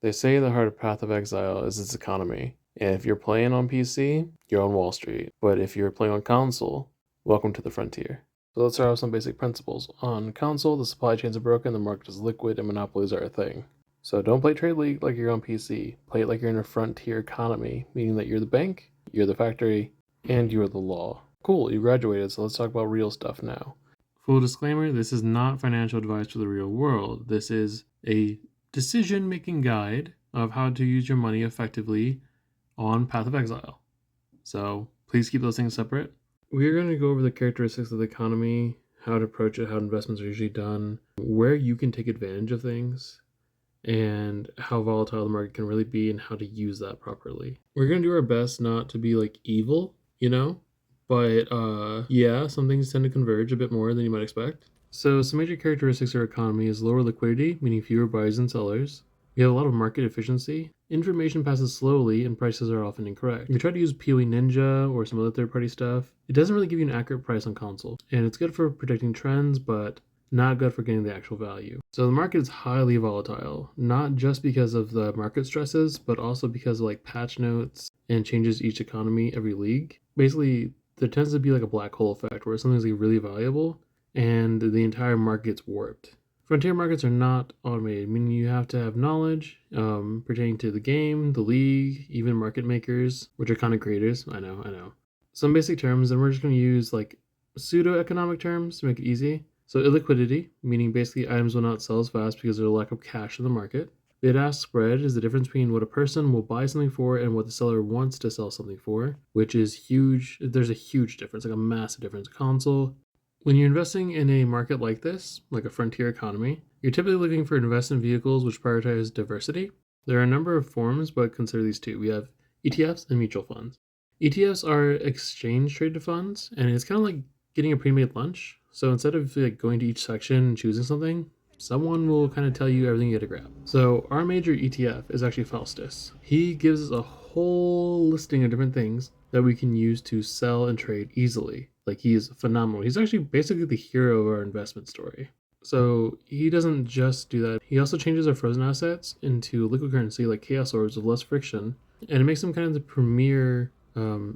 They say the heart of Path of Exile is its economy, and if you're playing on PC, you're on Wall Street, but if you're playing on console, welcome to the frontier. So let's start with some basic principles. On console, the supply chains are broken, the market is liquid, and monopolies are a thing. So don't play Trade League like you're on PC. Play it like you're in a frontier economy, meaning that you're the bank, you're the factory, and you're the law. Cool, you graduated, so let's talk about real stuff now. Full disclaimer, this is not financial advice for the real world. This is a decision-making guide of how to use your money effectively on Path of Exile. So please keep those things separate. We are going to go over the characteristics of the economy, how to approach it, how investments are usually done, where you can take advantage of things, and how volatile the market can really be and how to use that properly. We're going to do our best not to be like evil, but yeah, some things tend to converge a bit more than you might expect. So some major characteristics of our economy is lower liquidity, meaning fewer buyers and sellers. We have a lot of market efficiency. Information passes slowly and prices are often incorrect. If you try to use PoE.ninja or some other third-party stuff, it doesn't really give you an accurate price on console. And it's good for predicting trends, but not good for getting the actual value. So the market is highly volatile, not just because of the market stresses, but also because of like patch notes and changes each economy every league. Basically, there tends to be like a black hole effect where something's like really valuable and the entire market gets warped. Frontier markets are not automated, meaning you have to have knowledge pertaining to the game, the league, even market makers, which are content creators. I know. Some basic terms, and we're just going to use like pseudo-economic terms to make it easy. So illiquidity, meaning basically items will not sell as fast because there's a lack of cash in the market. Bid-ask spread is the difference between what a person will buy something for and what the seller wants to sell something for, which is huge. There's a huge difference, like a massive difference. Console. When you're investing in a market like this, like a frontier economy, you're typically looking for investment vehicles which prioritize diversity. There are a number of forms, but consider these two. We have ETFs and mutual funds. ETFs are exchange-traded funds, and it's kind of like getting a pre-made lunch. So instead of like going to each section and choosing something, someone will kind of tell you everything you get to grab. So our major ETF is actually Faustus. He gives us a whole listing of different things that we can use to sell and trade easily. Like, he is phenomenal. He's actually basically the hero of our investment story. So he doesn't just do that. He also changes our frozen assets into liquid currency like Chaos Orbs with less friction, and it makes them kind of the premier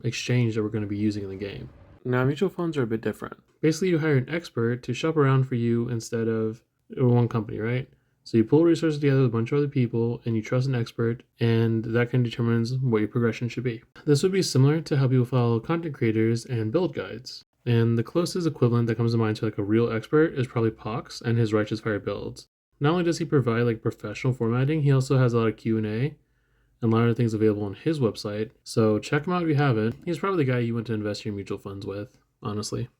exchange that we're going to be using in the game. Now, mutual funds are a bit different. Basically, you hire an expert to shop around for you instead of one company, right? So you pull resources together with a bunch of other people and you trust an expert, and that kind of determines what your progression should be. This would be similar to how people follow content creators and build guides. And the closest equivalent that comes to mind to like a real expert is probably Pox and his Righteous Fire builds. Not only does he provide like professional formatting, he also has a lot of Q&A and a lot of things available on his website. So check him out if you haven't. He's probably the guy you want to invest your mutual funds with, honestly.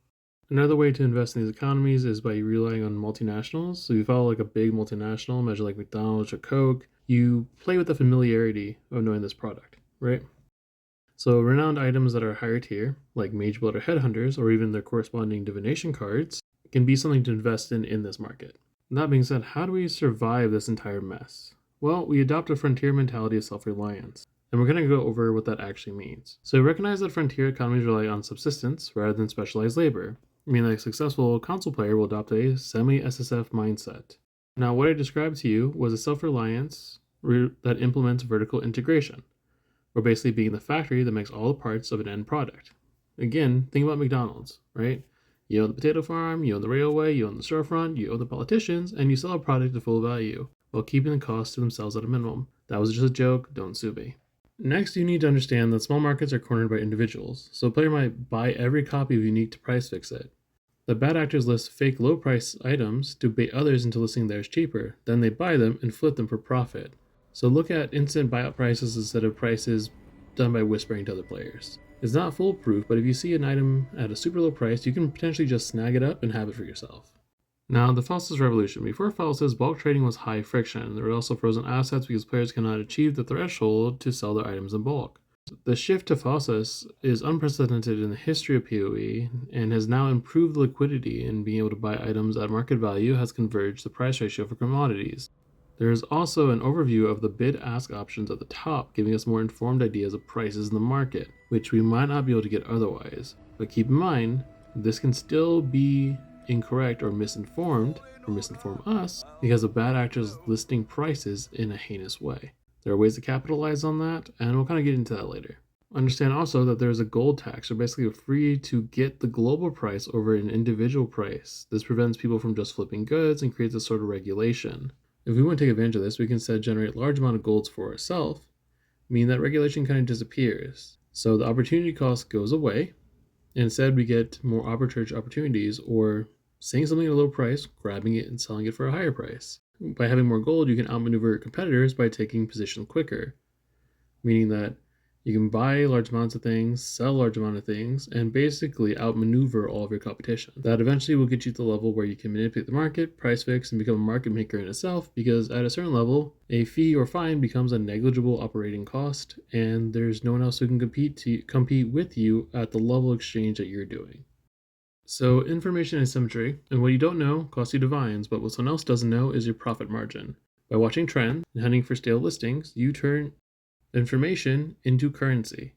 Another way to invest in these economies is by relying on multinationals. So if you follow like a big multinational, measure like McDonald's or Coke, you play with the familiarity of knowing this product, right? So renowned items that are higher tier, like Mage Builder Headhunters, or even their corresponding divination cards, can be something to invest in this market. That being said, how do we survive this entire mess? Well, we adopt a frontier mentality of self-reliance. And we're going to go over what that actually means. So recognize that frontier economies rely on subsistence rather than specialized labor. I mean, a successful console player will adopt a semi-SSF mindset. Now, what I described to you was a self-reliance that implements vertical integration, or basically being the factory that makes all the parts of an end product. Again, think about McDonald's, right? You own the potato farm, you own the railway, you own the storefront, you own the politicians, and you sell a product at full value, while keeping the cost to themselves at a minimum. That was just a joke, don't sue me. Next, you need to understand that small markets are cornered by individuals, so a player might buy every copy of Unique to price fix it. The bad actors list fake low price items to bait others into listing theirs cheaper, then they buy them and flip them for profit. So look at instant buyout prices instead of prices done by whispering to other players. It's not foolproof, but if you see an item at a super low price, you can potentially just snag it up and have it for yourself. Now, the Faustus Revolution. Before Faustus, bulk trading was high friction. There were also frozen assets because players cannot achieve the threshold to sell their items in bulk. The shift to Faustus is unprecedented in the history of PoE and has now improved liquidity, and being able to buy items at market value has converged the price ratio for commodities. There is also an overview of the bid-ask options at the top, giving us more informed ideas of prices in the market, which we might not be able to get otherwise. But keep in mind, this can still be incorrect or misinformed or misinform us because a bad actor is listing prices in a heinous way. There are ways to capitalize on that, and we'll kind of get into that later. Understand also that there's a gold tax, or basically a fee to get the global price over an individual price. This prevents people from just flipping goods and creates a sort of regulation. If we want to take advantage of this, we can instead generate large amount of golds for ourselves, meaning that regulation kind of disappears. So the opportunity cost goes away, and instead we get more arbitrage opportunities, or saying something at a low price, grabbing it and selling it for a higher price. By having more gold, you can outmaneuver competitors by taking position quicker, meaning that you can buy large amounts of things, sell large amount of things, and basically outmaneuver all of your competition. That eventually will get you to the level where you can manipulate the market, price fix, and become a market maker in itself, because at a certain level, a fee or fine becomes a negligible operating cost, and there's no one else who can compete with you at the level exchange that you're doing. So information asymmetry, and what you don't know costs you dividends, but what someone else doesn't know is your profit margin. By watching trends and hunting for stale listings, you turn information into currency.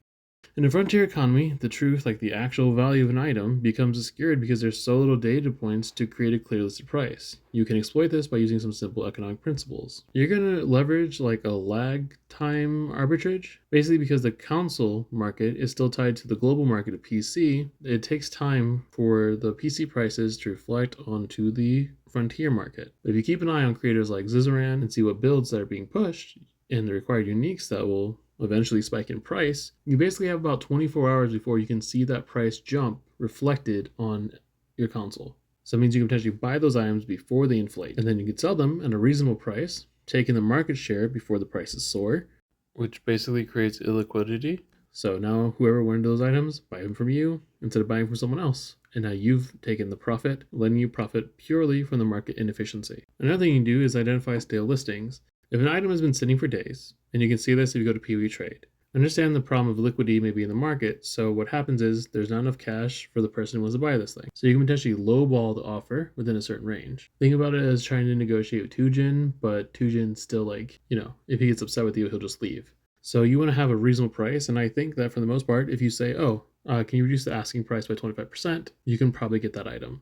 In a frontier economy, the truth, like the actual value of an item, becomes obscured because there's so little data points to create a clear listed price. You can exploit this by using some simple economic principles. You're going to leverage like a lag time arbitrage. Basically, because the console market is still tied to the global market of PC, it takes time for the PC prices to reflect onto the frontier market. But if you keep an eye on creators like Zizaran and see what builds that are being pushed, and the required uniques that will eventually spike in price, you basically have about 24 hours before you can see that price jump reflected on your console. So it means you can potentially buy those items before they inflate, and then you can sell them at a reasonable price, taking the market share before the prices soar, which basically creates illiquidity. So now whoever wanted those items, buy them from you instead of buying from someone else. And now you've taken the profit, letting you profit purely from the market inefficiency. Another thing you can do is identify stale listings. If an item has been sitting for days, and you can see this if you go to PoE Trade, understand the problem of liquidity may be in the market, so what happens is there's not enough cash for the person who wants to buy this thing. So you can potentially lowball the offer within a certain range. Think about it as trying to negotiate with Tujin, but Tujin's still like, if he gets upset with you, he'll just leave. So you want to have a reasonable price, and I think that for the most part, if you say, can you reduce the asking price by 25%, you can probably get that item.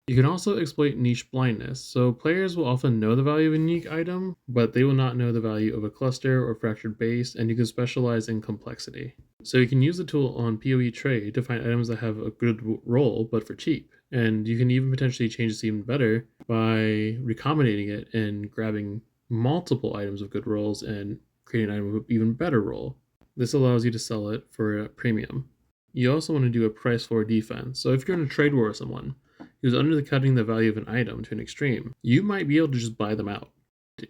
You can also exploit niche blindness, so players will often know the value of a unique item, but they will not know the value of a cluster or fractured base, and you can specialize in complexity. So you can use the tool on PoE Trade to find items that have a good roll, but for cheap. And you can even potentially change this even better by recombinating it and grabbing multiple items of good rolls and creating an item with even better roll. This allows you to sell it for a premium. You also want to do a price floor defense. So if you're in a trade war with someone who's undercutting the value of an item to an extreme, you might be able to just buy them out.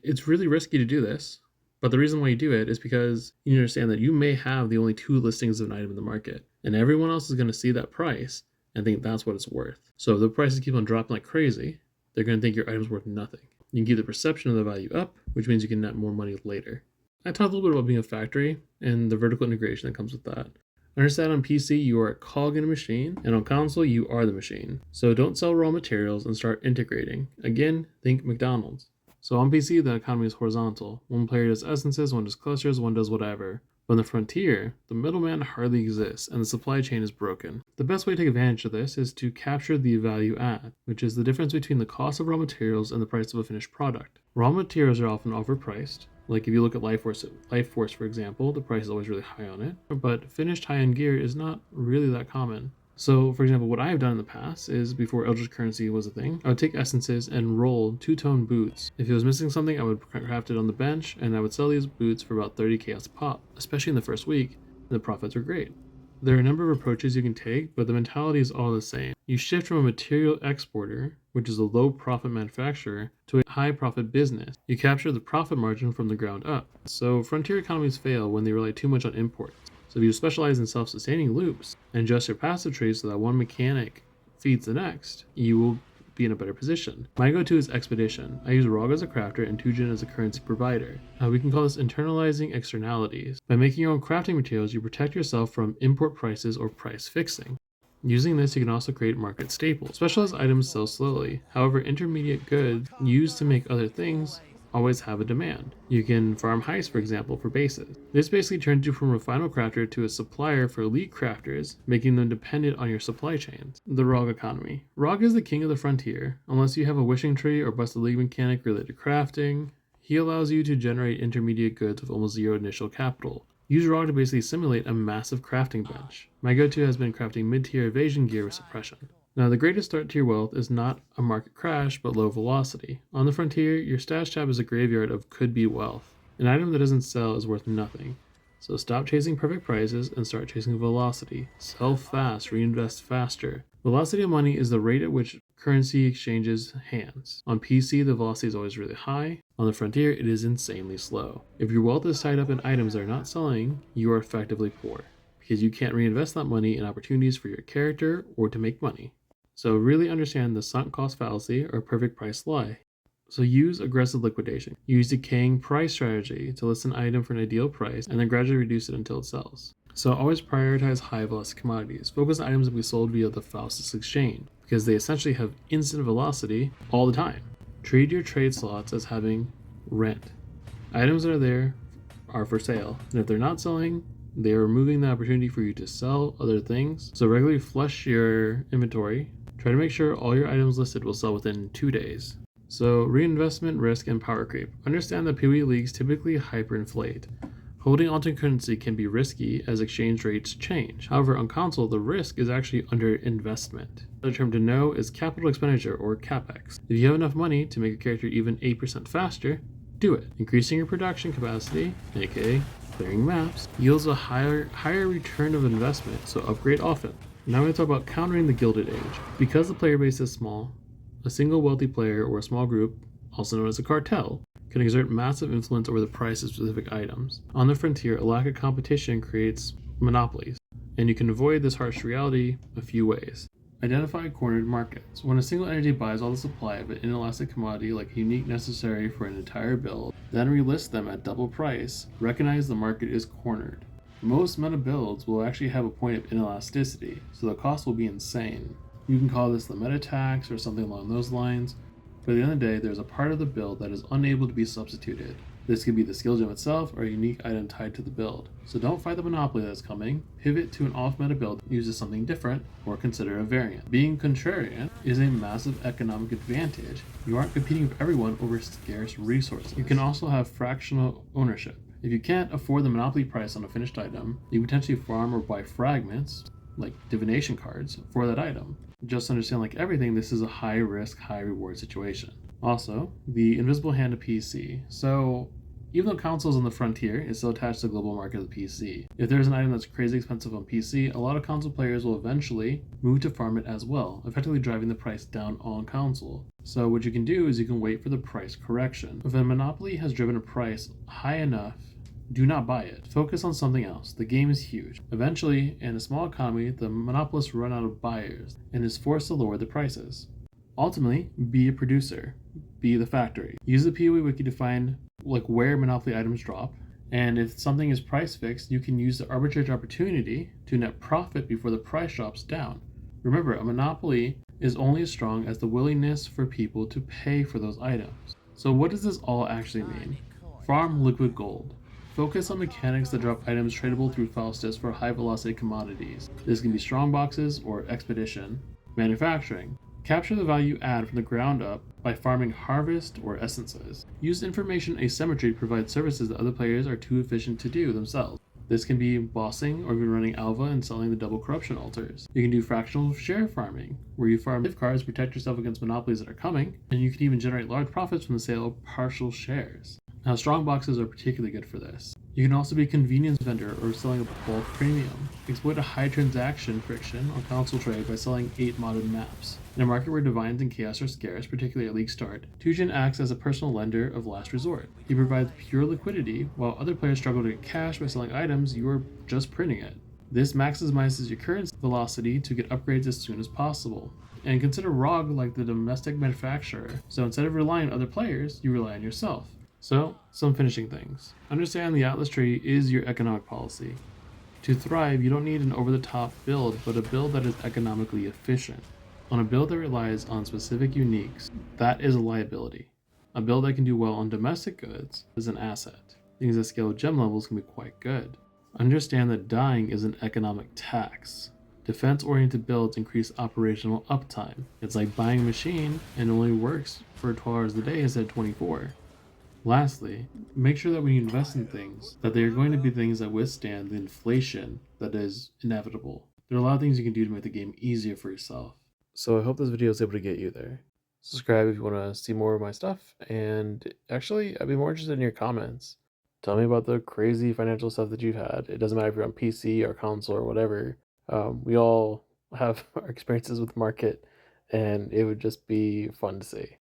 It's really risky to do this, but the reason why you do it is because you understand that you may have the only 2 listings of an item in the market, and everyone else is going to see that price and think that's what it's worth. So if the prices keep on dropping like crazy, they're going to think your item's worth nothing. You can keep the perception of the value up, which means you can net more money later. I talked a little bit about being a factory and the vertical integration that comes with that. Understand on PC, you are a cog in a machine, and on console, you are the machine. So don't sell raw materials and start integrating. Again, think McDonald's. So on PC, the economy is horizontal. One player does essences, one does clusters, one does whatever. But on the frontier, the middleman hardly exists, and the supply chain is broken. The best way to take advantage of this is to capture the value add, which is the difference between the cost of raw materials and the price of a finished product. Raw materials are often overpriced. Like if you look at Life Force, for example, the price is always really high on it, but finished high-end gear is not really that common. So, for example, what I have done in the past is, before Eldritch Currency was a thing, I would take essences and roll 2-tone boots. If it was missing something, I would craft it on the bench, and I would sell these boots for about 30 chaos a pop, especially in the first week, and the profits are great. There are a number of approaches you can take, but the mentality is all the same. You shift from a material exporter, which is a low profit manufacturer, to a high profit business. You capture the profit margin from the ground up. So frontier economies fail when they rely too much on imports. So if you specialize in self-sustaining loops and adjust your passive trades so that one mechanic feeds the next, you will be in a better position. My go-to is Expedition. I use Rog as a crafter and Tujin as a currency provider. We can call this internalizing externalities. By making your own crafting materials, you protect yourself from import prices or price fixing. Using this, you can also create market staples. Specialized items sell slowly. However, intermediate goods used to make other things always have a demand. You can farm heists, for example, for bases. This basically turns you from a final crafter to a supplier for elite crafters, making them dependent on your supply chains. The ROG economy. ROG is the king of the frontier. Unless you have a wishing tree or busted league mechanic related to crafting, he allows you to generate intermediate goods with almost zero initial capital. Use ROG to basically simulate a massive crafting bench. My go-to has been crafting mid-tier evasion gear with suppression. Now, the greatest start to your wealth is not a market crash, but low velocity. On the frontier, your stash tab is a graveyard of could-be wealth. An item that doesn't sell is worth nothing. So stop chasing perfect prices and start chasing velocity. Sell fast, reinvest faster. Velocity of money is the rate at which currency exchanges hands. On PC, the velocity is always really high. On the frontier, it is insanely slow. If your wealth is tied up in items that are not selling, you are effectively poor, because you can't reinvest that money in opportunities for your character or to make money. So really understand the sunk cost fallacy or perfect price lie. So use aggressive liquidation. Use decaying price strategy to list an item for an ideal price and then gradually reduce it until it sells. So always prioritize high velocity commodities. Focus on items that we sold via the fastest exchange because they essentially have instant velocity all the time. Treat your trade slots as having rent. Items that are there are for sale, and if they're not selling, they are removing the opportunity for you to sell other things. So regularly flush your inventory. Try to make sure all your items listed will sell within 2 days. So reinvestment, risk, and power creep. Understand that PoE leagues typically hyperinflate. Holding onto currency can be risky as exchange rates change. However, on console, the risk is actually under investment. Another term to know is capital expenditure, or capex. If you have enough money to make your character even 8% faster, do it. Increasing your production capacity, aka clearing maps, yields a higher return of investment, so upgrade often. Now we're going to talk about countering the Gilded Age. Because the player base is small, a single wealthy player or a small group, also known as a cartel, can exert massive influence over the price of specific items. On the frontier, a lack of competition creates monopolies, and you can avoid this harsh reality a few ways. Identify cornered markets. When a single entity buys all the supply of an inelastic commodity like a unique necessary for an entire build, then relist them at double price, recognize the market is cornered. Most meta builds will actually have a point of inelasticity, so the cost will be insane. You can call this the meta tax or something along those lines, but at the end of the day, there's a part of the build that is unable to be substituted. This could be the skill gem itself or a unique item tied to the build. So don't fight the monopoly that's coming, pivot to an off-meta build that uses something different, or consider a variant. Being contrarian is a massive economic advantage. You aren't competing with everyone over scarce resources. You can also have fractional ownership. If you can't afford the monopoly price on a finished item, you potentially farm or buy fragments, like divination cards, for that item. Just understand, like everything, this is a high risk, high reward situation. Also, the invisible hand of PC. So, even though consoles on the frontier is still attached to the global market of the PC, if there's an item that's crazy expensive on PC, a lot of console players will eventually move to farm it as well, effectively driving the price down on console. So what you can do is you can wait for the price correction. If a monopoly has driven a price high enough, do not buy it. Focus on something else. The game is huge. Eventually, in a small economy, the monopolists run out of buyers and is forced to lower the prices. Ultimately, be a producer. Be the factory. Use the PoE Wiki to find where monopoly items drop, and if something is price fixed, you can use the arbitrage opportunity to net profit before the price drops down. Remember, a monopoly is only as strong as the willingness for people to pay for those items. So what does this all actually mean? Farm liquid gold. Focus on mechanics that drop items tradable through Faustus for high velocity commodities. This can be strong boxes or expedition. Manufacturing. Capture the value add from the ground up by farming harvest or essences. Use information asymmetry to provide services that other players are too efficient to do themselves. This can be bossing or even running alpha and selling the double corruption altars. You can do fractional share farming, where you farm gift cards to protect yourself against monopolies that are coming, and you can even generate large profits from the sale of partial shares. Now, strong boxes are particularly good for this. You can also be a convenience vendor or selling a bulk premium. Exploit a high transaction friction on console trade by selling 8 modded maps. In a market where divines and chaos are scarce, particularly at league start, Tujin acts as a personal lender of last resort. He provides pure liquidity, while other players struggle to get cash by selling items, you are just printing it. This maximizes your currency velocity to get upgrades as soon as possible. And consider ROG like the domestic manufacturer, so instead of relying on other players, you rely on yourself. So, some finishing things. Understand the Atlas tree is your economic policy. To thrive, you don't need an over-the-top build, but a build that is economically efficient. On a build that relies on specific uniques, that is a liability. A build that can do well on domestic goods is an asset. Things that scale gem levels can be quite good. Understand that dying is an economic tax. Defense-oriented builds increase operational uptime. It's like buying a machine and it only works for 12 hours a day instead of 24. Lastly, make sure that when you invest in things, that they are going to be things that withstand the inflation that is inevitable. There are a lot of things you can do to make the game easier for yourself. So I hope this video is able to get you there. Subscribe if you want to see more of my stuff, and actually, I'd be more interested in your comments. Tell me about the crazy financial stuff that you've had. It doesn't matter if you're on PC or console or whatever. We all have our experiences with the market, and it would just be fun to see.